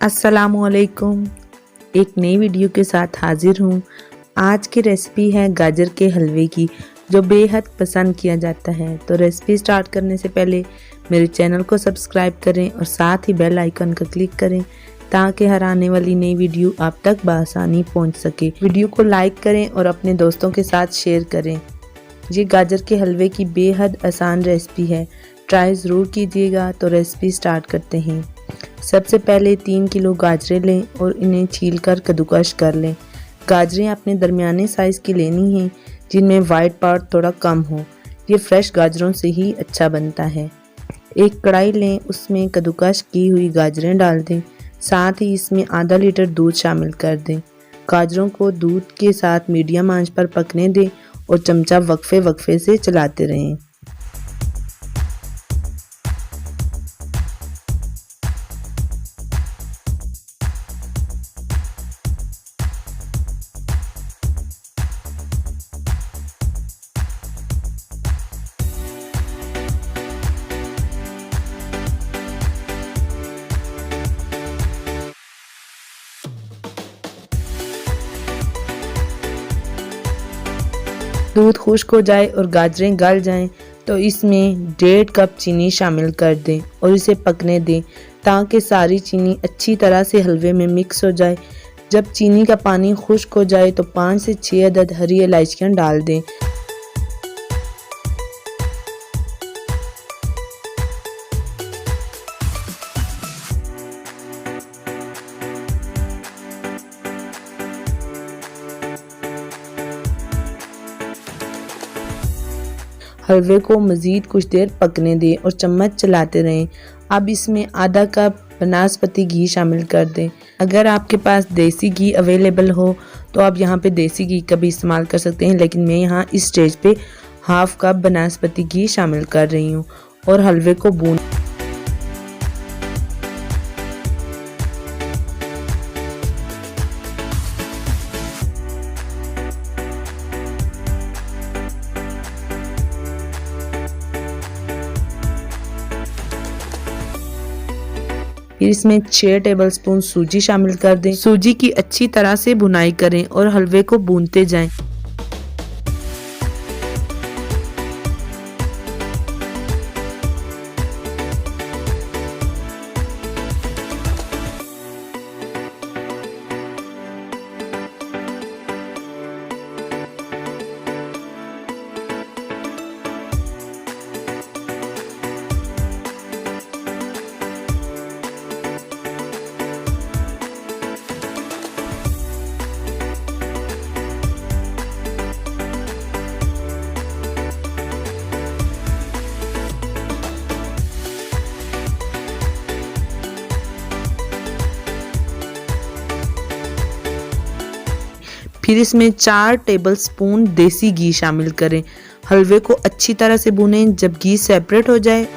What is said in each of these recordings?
अस्सलामुअलैकुम। एक नई वीडियो के साथ हाजिर हूँ। आज की रेसिपी है गाजर के हलवे की, जो बेहद पसंद किया जाता है। तो रेसिपी स्टार्ट करने से पहले मेरे चैनल को सब्सक्राइब करें और साथ ही बेल आइकन का क्लिक करें ताकि हर आने वाली नई वीडियो आप तक बआसानी पहुँच सके। वीडियो को लाइक करें और अपने दोस्तों के साथ शेयर करें। ये गाजर के हलवे की बेहद आसान रेसिपी है, ट्राई ज़रूर कीजिएगा। तो रेसिपी स्टार्ट करते हैं। सबसे पहले 3 किलो गाजरें लें और इन्हें छीलकर कद्दूकस कर लें। गाजरें अपने दरमियाने साइज़ की लेनी हैं, जिनमें वाइट पार्ट थोड़ा कम हो। ये फ्रेश गाजरों से ही अच्छा बनता है। एक कढ़ाई लें, उसमें कद्दूकस की हुई गाजरें डाल दें। साथ ही इसमें आधा लीटर दूध शामिल कर दें। गाजरों को दूध के साथ मीडियम आंच पर पकने दें और चमचा वक्फे से चलाते रहें। दूध खुश्क हो जाए और गाजरें गल जाएं तो इसमें 1.5 कप चीनी शामिल कर दें और इसे पकने दें ताकि सारी चीनी अच्छी तरह से हलवे में मिक्स हो जाए। जब चीनी का पानी खुश्क हो जाए तो 5 से 6 अदद हरी इलायचियाँ डाल दें। हलवे को मज़ीद कुछ देर पकने दें और चम्मच चलाते रहें। अब इसमें आधा कप बनास्पति घी शामिल कर दें। अगर आपके पास देसी घी अवेलेबल हो तो आप यहाँ पे देसी घी का भी इस्तेमाल कर सकते हैं, लेकिन मैं यहाँ इस स्टेज पे हाफ कप बनास्पति घी शामिल कर रही हूँ और हलवे को भून फिर इसमें 6 टेबलस्पून सूजी शामिल कर दें। सूजी की अच्छी तरह से भुनाई करें और हलवे को भूनते जाएं। फिर इसमें 4 टेबलस्पून देसी घी शामिल करें। हलवे को अच्छी तरह से भूनें। जब घी सेपरेट हो जाए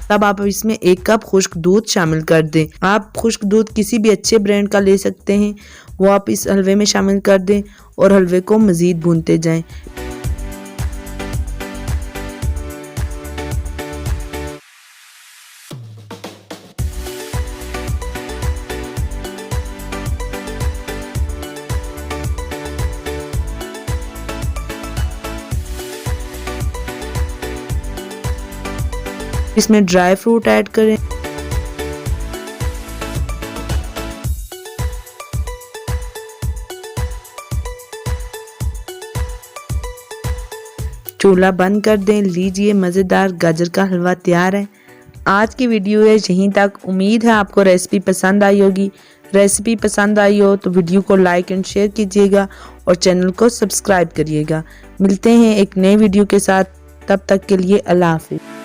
तब आप इसमें 1 कप खुश्क दूध शामिल कर दें। आप खुश्क दूध किसी भी अच्छे ब्रांड का ले सकते हैं, वो आप इस हलवे में शामिल कर दें और हलवे को मज़ीद भूनते जाएं। इसमें ड्राई फ्रूट ऐड करें। चूल्हा बंद कर दें। लीजिए, मज़ेदार गाजर का हलवा तैयार है। आज की वीडियो है यहीं तक। उम्मीद है आपको रेसिपी पसंद आई होगी। रेसिपी पसंद आई हो तो वीडियो को लाइक एंड शेयर कीजिएगा और चैनल को सब्सक्राइब करिएगा। मिलते हैं एक नए वीडियो के साथ, तब तक के लिए अल्लाह हाफिज़।